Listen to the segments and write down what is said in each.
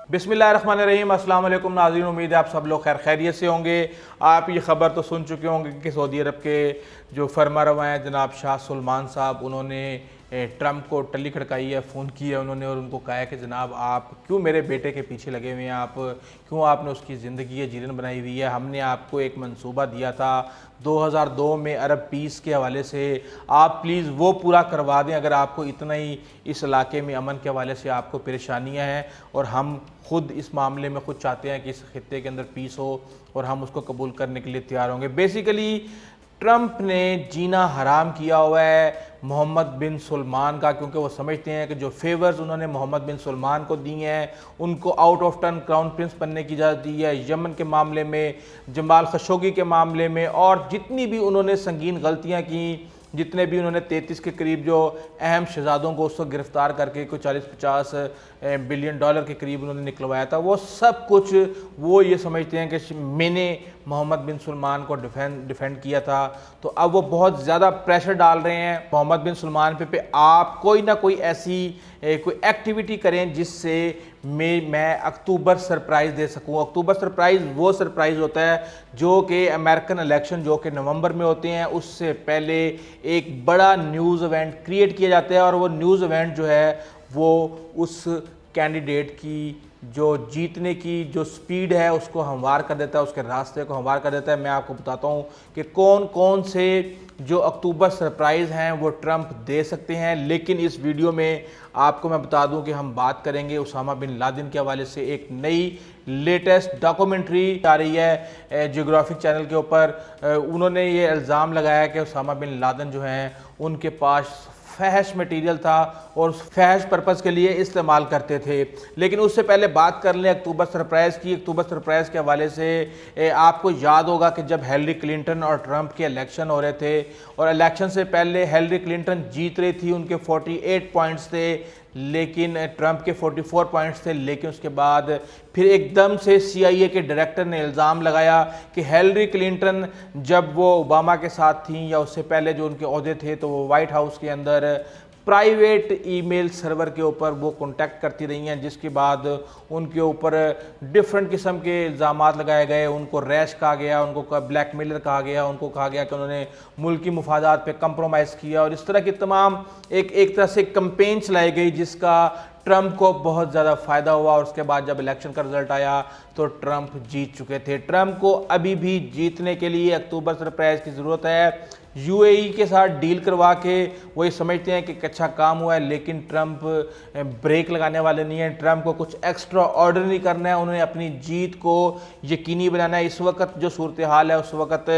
बिस्मिल्लाहिर्रहमानिर्रहीम, अस्सलाम वालेकुम नाज़रीन। उम्मीद है आप सब लोग खैर खैरियत से होंगे। आप ये ख़बर तो सुन चुके होंगे कि सऊदी अरब के जो फरमारवा हैं जनाब शाह सलमान साहब, उन्होंने ट्रंप को टल्ली खड़काई है, फ़ोन किया है उन्होंने और उनको कहा है कि जनाब आप क्यों मेरे बेटे के पीछे लगे हुए हैं, आप क्यों आपने उसकी ज़िंदगी जीरन बनाई हुई है। हमने आपको एक मंसूबा दिया था 2002 में अरब पीस के हवाले से, आप प्लीज़ वो पूरा करवा दें अगर आपको इतना ही इस इलाके में अमन के हवाले से आपको परेशानियाँ हैं। और हम खुद इस मामले में खुद चाहते हैं कि इस खित्ते के अंदर पीस हो और हम उसको कबूल करने के लिए तैयार होंगे। बेसिकली ट्रंप ने जीना हराम किया हुआ है मोहम्मद बिन सलमान का, क्योंकि वो समझते हैं कि जो फेवर्स उन्होंने मोहम्मद बिन सलमान को दिए हैं, उनको out of turn crown Prince बनने की इजाज़त दी है, यमन के मामले में, जमाल खशोगी के मामले में, और जितनी भी उन्होंने संगीन गलतियां की, जितने भी उन्होंने 33 के करीब जो अहम शहजादों को उसको गिरफ्तार करके कोई 40-50 बिलियन डॉलर के करीब उन्होंने निकलवाया था, वो सब कुछ वो ये समझते हैं कि मैंने मोहम्मद बिन सलमान को डिफेंड किया था। तो अब वो बहुत ज़्यादा प्रेशर डाल रहे हैं मोहम्मद बिन सलमान पे आप कोई ना कोई ऐसी कोई एक्टिविटी करें जिससे मैं अक्टूबर सरप्राइज़ दे सकूं। अक्टूबर सरप्राइज़ वो सरप्राइज़ होता है जो कि अमेरिकन इलेक्शन जो कि नवंबर में होते हैं, उससे पहले एक बड़ा न्यूज़ इवेंट क्रिएट किया जाता है और वो न्यूज़ इवेंट जो है वो उस कैंडिडेट की जो जीतने की जो स्पीड है उसको हमवार कर देता है, उसके रास्ते को हमवार कर देता है। मैं आपको बताता हूँ कि कौन कौन से जो अक्टूबर सरप्राइज़ हैं वो ट्रंप दे सकते हैं। लेकिन इस वीडियो में आपको मैं बता दूं कि हम बात करेंगे उसामा बिन लादेन के हवाले से। एक नई लेटेस्ट डॉक्यूमेंट्री आ रही है जियोग्राफिक चैनल के ऊपर। उन्होंने ये इल्ज़ाम लगाया कि उसामा बिन लादेन जो हैं उनके पास फहश मटेरियल था और फहश पर्पज़ के लिए इस्तेमाल करते थे। लेकिन उससे पहले बात कर लें अक्टूबर सरप्राइज़ की। अक्टूबर सरप्राइज़ के हवाले से आपको याद होगा कि जब हिलरी क्लिंटन और ट्रंप के इलेक्शन हो रहे थे और इलेक्शन से पहले हिलरी क्लिंटन जीत रही थी, उनके 48 पॉइंट्स थे लेकिन ट्रंप के 44 पॉइंट्स थे। लेकिन उसके बाद फिर एकदम से CIA के डायरेक्टर ने इल्ज़ाम लगाया कि हिलरी क्लिंटन जब वो ओबामा के साथ थी या उससे पहले जो उनके ओहदे थे तो वो वाइट हाउस के अंदर प्राइवेट ईमेल सर्वर के ऊपर वो कॉन्टैक्ट करती रही हैं, जिसके बाद उनके ऊपर डिफरेंट किस्म के इल्ज़ामात लगाए गए। उनको रैश कहा गया, उनको ब्लैकमेलर कहा गया, उनको कहा गया कि उन्होंने मुल्की मुफादात पे कंप्रोमाइज़ किया और इस तरह की तमाम एक तरह से कैंपेन चलाई गई जिसका ट्रंप को बहुत ज़्यादा फ़ायदा हुआ। और उसके बाद जब इलेक्शन का रिजल्ट आया तो ट्रंप जीत चुके थे। ट्रंप को अभी भी जीतने के लिए अक्टूबर सरप्राइज़ की ज़रूरत है। UAE के साथ डील करवा के वो ये समझते हैं कि अच्छा काम हुआ है, लेकिन ट्रंप ब्रेक लगाने वाले नहीं हैं। ट्रंप को कुछ एक्स्ट्रा ऑर्डिनरी करना है, उन्हें अपनी जीत को यकीनी बनाना है। इस वक्त जो सूरत हाल है, उस वक्त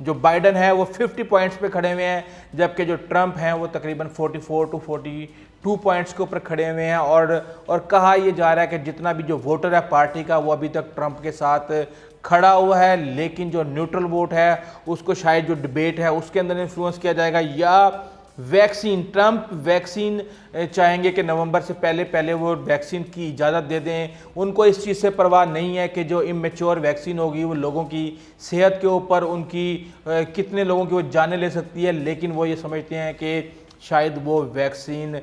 जो बाइडन है वो 50 पॉइंट्स पे खड़े हुए हैं, जबकि जो ट्रंप हैं वो तकरीबन 44 to 42 पॉइंट्स के ऊपर खड़े हुए हैं। और कहा यह जा रहा है कि जितना भी जो वोटर है पार्टी का वो अभी तक ट्रंप के साथ खड़ा हुआ है, लेकिन जो न्यूट्रल वोट है उसको शायद जो डिबेट है उसके अंदर इन्फ्लुएंस किया जाएगा। या वैक्सीन, ट्रंप वैक्सीन चाहेंगे कि नवंबर से पहले वो वैक्सीन की इजाज़त दे दें। उनको इस चीज़ से परवाह नहीं है कि जो इमेच्योर वैक्सीन होगी वो लोगों की सेहत के ऊपर उनकी कितने लोगों की वो जाने ले सकती है। लेकिन वो ये समझते हैं कि शायद वो वैक्सीन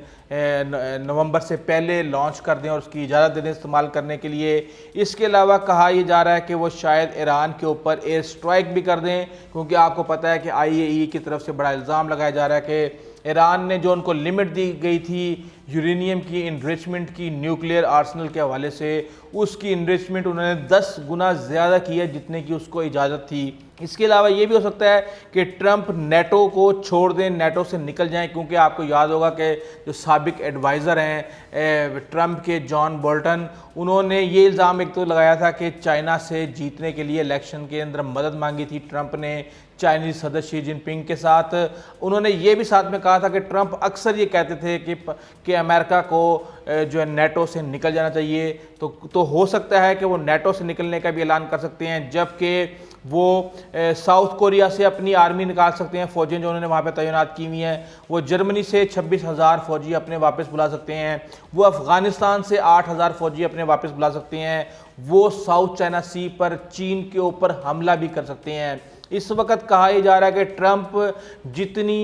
नवंबर से पहले लॉन्च कर दें और उसकी इजाज़त दे दें इस्तेमाल करने के लिए। इसके अलावा कहा यह जा रहा है कि वो शायद ईरान के ऊपर एयर स्ट्राइक भी कर दें, क्योंकि आपको पता है कि IAEA की तरफ से बड़ा इल्ज़ाम लगाया जा रहा है कि ईरान ने जो उनको लिमिट दी गई थी यूरेनियम की इनरिचमेंट की न्यूक्लियर आर्सेनल के हवाले से, उसकी इनरिचमेंट उन्होंने 10 गुना ज़्यादा की है जितने की उसको इजाज़त थी। इसके अलावा ये भी हो सकता है कि ट्रंप नेटो को छोड़ दें, नेटो से निकल जाएं, क्योंकि आपको याद होगा कि जो साबिक एडवाइज़र हैं ट्रंप के जॉन बोल्टन, उन्होंने ये इल्ज़ाम एक तो लगाया था कि चाइना से जीतने के लिए इलेक्शन के अंदर मदद मांगी थी ट्रंप ने चाइनीज़ सदर शी जिनपिंग के साथ। उन्होंने ये भी साथ में कहा था कि ट्रंप अक्सर ये कहते थे कि अमेरिका को जो है नेटो से निकल जाना चाहिए। तो हो सकता है कि वो नेटो से निकलने का भी ऐलान कर सकते हैं, जबकि वो साउथ कोरिया से अपनी आर्मी निकाल सकते हैं, फ़ौजें जो उन्होंने वहाँ पे तैनात की हुई हैं। वो जर्मनी से 26,000 फ़ौजी अपने वापस बुला सकते हैं। वो अफ़गानिस्तान से 8,000 फ़ौजी अपने वापस बुला सकते हैं। वो साउथ चाइना सी पर चीन के ऊपर हमला भी कर सकते हैं। इस वक्त कहा यह जा रहा है कि ट्रंप जितनी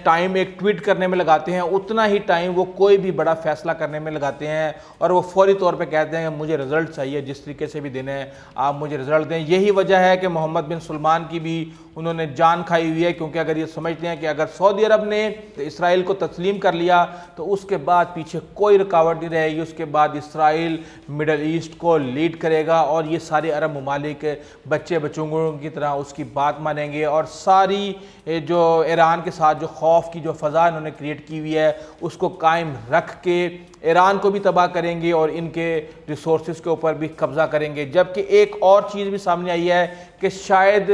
टाइम एक ट्वीट करने में लगाते हैं उतना ही टाइम वो कोई भी बड़ा फैसला करने में लगाते हैं, और वो फौरी तौर पे कहते हैं मुझे रिजल्ट चाहिए, जिस तरीके से भी देने हैं आप मुझे रिजल्ट दें। यही वजह है कि मोहम्मद बिन सलमान की भी उन्होंने जान खाई हुई है, क्योंकि अगर ये समझते हैं कि अगर सऊदी अरब ने इसराइल को तस्लीम कर लिया तो उसके बाद पीछे कोई रुकावट नहीं रहेगी, उसके बाद इसराइल मिडल ईस्ट को लीड करेगा और ये सारे अरब ममालिक बच्चे बच्चों की तरह उसकी बात मानेंगे, और सारी जो ईरान के साथ जो खौफ की जो फ़ज़ा इन्होंने क्रिएट की हुई है उसको कायम रख के ईरान को भी तबाह करेंगे और इनके रिसोर्सेज के ऊपर भी कब्ज़ा करेंगे। जबकि एक और चीज़ भी सामने आई है कि शायद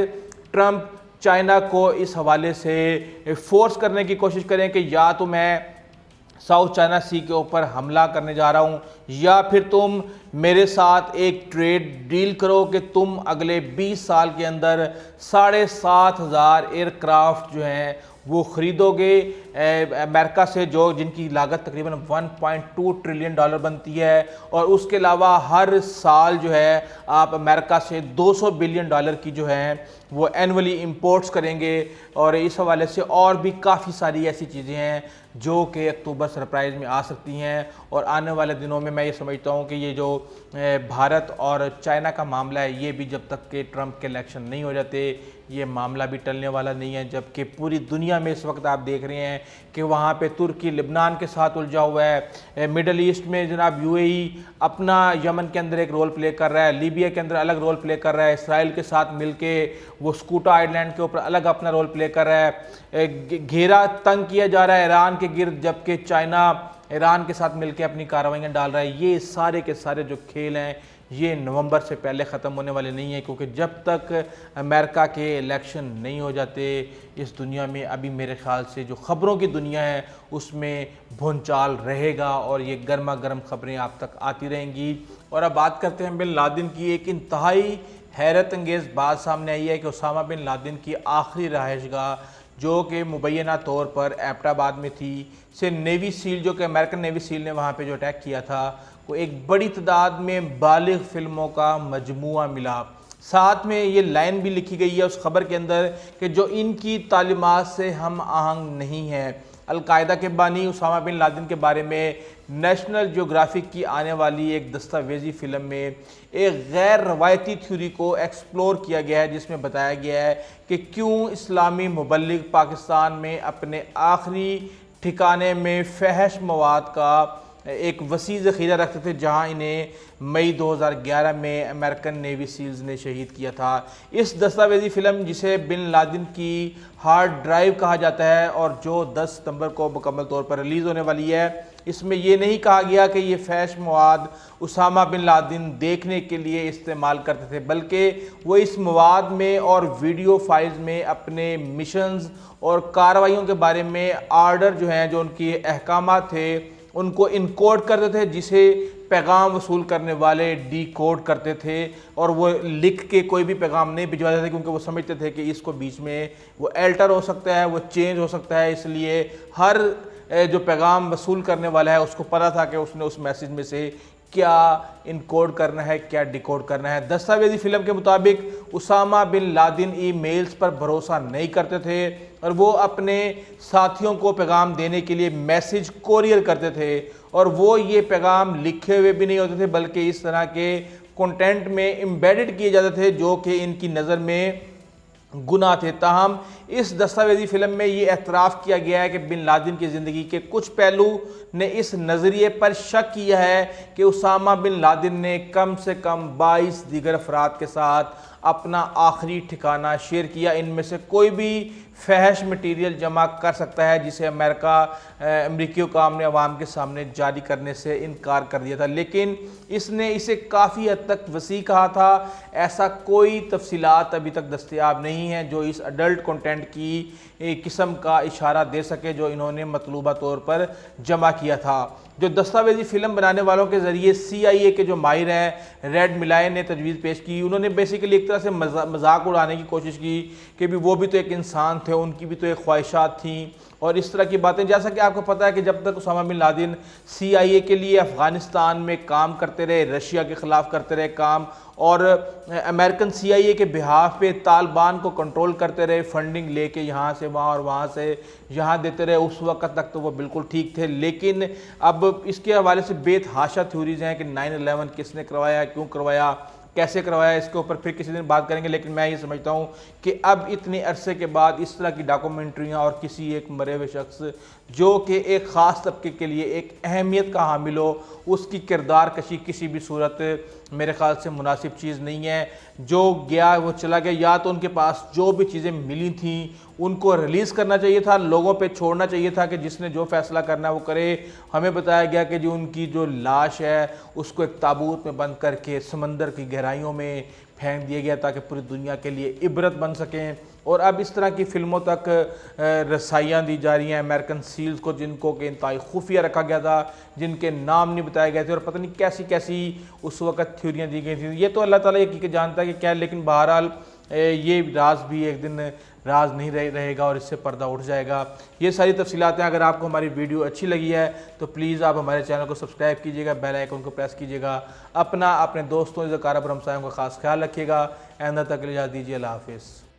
ट्रंप चाइना को इस हवाले से फोर्स करने की कोशिश करें कि या तो मैं साउथ चाइना सी के ऊपर हमला करने जा रहा हूं, या फिर तुम मेरे साथ एक ट्रेड डील करो कि तुम अगले 20 साल के अंदर 7,500 एयरक्राफ्ट जो हैं वो ख़रीदोगे अमेरिका से, जो जिनकी लागत तकरीबन 1.2 ट्रिलियन डॉलर बनती है, और उसके अलावा हर साल जो है आप अमेरिका से 200 बिलियन डॉलर की जो है वो एनुअली इंपोर्ट्स करेंगे। और इस हवाले से और भी काफ़ी सारी ऐसी चीज़ें हैं जो कि अक्टूबर सरप्राइज़ में आ सकती हैं, और आने वाले दिनों में मैं ये समझता हूँ कि ये जो भारत और चाइना का मामला है ये भी जब तक के ट्रंप के इलेक्शन नहीं हो जाते ये मामला भी टलने वाला नहीं है। जबकि पूरी दुनिया में इस वक्त आप देख रहे हैं कि वहाँ पे तुर्की लिबनान के साथ उलझा हुआ है, मिडल ईस्ट में जनाब यूएई अपना यमन के अंदर एक रोल प्ले कर रहा है, लीबिया के अंदर अलग रोल प्ले कर रहा है, इसराइल के साथ मिलके वो स्कूटा आइलैंड के ऊपर अलग अपना रोल प्ले कर रहा है, घेरा तंग किया जा रहा है ईरान के गिर्द, जबकि चाइना ईरान के साथ मिलकर अपनी कार्रवाइयाँ डाल रहा है। ये सारे के सारे जो खेल हैं ये नवंबर से पहले ख़त्म होने वाले नहीं है, क्योंकि जब तक अमेरिका के इलेक्शन नहीं हो जाते इस दुनिया में अभी मेरे ख़्याल से जो ख़बरों की दुनिया है उसमें भूचाल रहेगा और ये गर्मा गर्म ख़बरें आप तक आती रहेंगी। और अब बात करते हैं बिन लादेन की। एक इंतहाई हैरत अंगेज़ बात सामने आई है कि उसामा बिन लादेन की आखिरी रहायशगाह जो कि मुबैना तौर पर एबटाबाद में थी से नेवी सील, जो कि अमेरिकन नेवी सील ने वहाँ पे जो अटैक किया था, को एक बड़ी तादाद में बालिग फिल्मों का मजमुआ मिला। साथ में ये लाइन भी लिखी गई है उस खबर के अंदर कि जो इनकी तालीमात से हम आहंग नहीं है। अलकायदा के बानी उसामा बिन लादेन के बारे में नेशनल ज्योग्राफिक की आने वाली एक दस्तावेजी फ़िल्म में एक गैर रवायती थ्योरी को एक्सप्लोर किया गया है, जिसमें बताया गया है कि क्यों इस्लामी मुबल्लिग पाकिस्तान में अपने आखिरी ठिकाने में फहश मवाद का एक वसी ज़ख़ीरा रखते थे, जहां इन्हें मई 2011 में अमेरिकन नेवी सील्स ने शहीद किया था। इस दस्तावेजी फ़िल्म, जिसे बिन लादेन की हार्ड ड्राइव कहा जाता है और जो 10 सितंबर को मुकम्मल तौर पर रिलीज़ होने वाली है, इसमें यह नहीं कहा गया कि ये फैश मवाद उसामा बिन लादेन देखने के लिए इस्तेमाल करते थे, बल्कि वो इस मवाद में और वीडियो फाइल्स में अपने मिशंस और कार्रवाइयों के बारे में आर्डर जो हैं, जो उनकी अहकामात थे, उनको इनकोड करते थे, जिसे पैगाम वसूल करने वाले डीकोड करते थे, और वो लिख के कोई भी पैगाम नहीं भिजवाते थे, क्योंकि वो समझते थे कि इसको बीच में वो अल्टर हो सकता है, वो चेंज हो सकता है। इसलिए हर जो पैगाम वसूल करने वाला है उसको पता था कि उसने उस मैसेज में से क्या इनकोड करना है, क्या डिकोड करना है। दस्तावेजी फ़िल्म के मुताबिक उसामा बिन लादेन ईमेल्स पर भरोसा नहीं करते थे और वो अपने साथियों को पैगाम देने के लिए मैसेज कोरियर करते थे, और वो ये पैगाम लिखे हुए भी नहीं होते थे, बल्कि इस तरह के कंटेंट में एम्बेडेड किए जाते थे जो कि इनकी नज़र में गुनाह थे। ताहम इस दस्तावेजी फ़िल्म में ये एतराफ़ किया गया है कि बिन लादेन की ज़िंदगी के कुछ पहलू ने इस नज़रिए पर शक किया है कि उसामा बिन लादेन ने कम से कम 22 दीगर अफराद के साथ अपना आखिरी ठिकाना शेयर किया। इनमें से कोई भी फहश मटीरियल जमा कर सकता है जिसे अमेरिकी हुकाम ने अवाम के सामने जारी करने से इनकार कर दिया था, लेकिन इसने इसे काफ़ी हद तक वसी कहा था। ऐसा कोई तफसीलात अभी तक दस्तयाब नहीं है जो इस अडल्ट कंटेंट की एक किस्म का इशारा दे सके जो इन्होंने मतलूबा तौर पर जमा किया था। जो दस्तावेजी फिल्म बनाने वालों के ज़रिए CIA के जो माहिर हैं रेड मिलाय ने तजवीज़ पेश की। उन्होंने बेसिकली एक तरह से मजाक उड़ाने की कोशिश की कि भी वो भी तो एक इंसान थे, उनकी भी तो एक ख्वाहिशात थी और इस तरह की बातें। जैसा कि आपको पता है कि जब तक उसामा बिन लादेन CIA के लिए अफ़गानिस्तान में काम करते रहे, रशिया के ख़िलाफ़ करते रहे काम, और अमेरिकन CIA के बिहाफ पे तालिबान को कंट्रोल करते रहे, फंडिंग लेके यहाँ से वहाँ और वहाँ से यहाँ देते रहे, उस वक्त तक तो वो बिल्कुल ठीक थे। लेकिन अब इसके हवाले से बेतहाशा थ्योरीज हैं कि 9/11 किसने करवाया, क्यों करवाया, कैसे करवाया, इसके ऊपर फिर किसी दिन बात करेंगे। लेकिन मैं ये समझता हूँ कि अब इतने अरसे के बाद इस तरह की डॉक्यूमेंट्रियाँ और किसी एक मरे हुए शख्स जो कि एक ख़ास तबके के लिए एक अहमियत का हामिल हो, उसकी किरदार कशी किसी भी सूरत मेरे ख़्याल से मुनासिब चीज़ नहीं है। जो गया वो चला गया। या तो उनके पास जो भी चीज़ें मिली थी उनको रिलीज़ करना चाहिए था, लोगों पे छोड़ना चाहिए था कि जिसने जो फैसला करना है वो करे। हमें बताया गया कि जो उनकी जो लाश है उसको एक ताबूत में बंद करके समंदर की गहराइयों में फेंक दिया गया ताकि पूरी दुनिया के लिए इबरत बन सकें। और अब इस तरह की फ़िल्मों तक रसाइयाँ दी जा रही हैं अमेरिकन सील्स को, जिनको कि इंतहाई खुफिया रखा गया था, जिनके नाम नहीं बताए गए थे और पता नहीं कैसी कैसी उस वक़्त थ्योरियाँ दी गई थी। ये तो अल्लाह ताला ये जानता है कि क्या है, लेकिन बहरहाल ये राज भी एक दिन राज नहीं रहेगा और इससे पर्दा उठ जाएगा। ये सारी तफसीलात हैं। अगर आपको हमारी वीडियो अच्छी लगी है तो प्लीज़ आप हमारे चैनल को सब्सक्राइब कीजिएगा, बेल आइकन को प्रेस कीजिएगा। अपने दोस्तों, ज़कारा और हमसायों का खास ख्याल रखिएगा। आइंदा तक इजाज़त दीजिए। अल्लाह हाफ़िज़।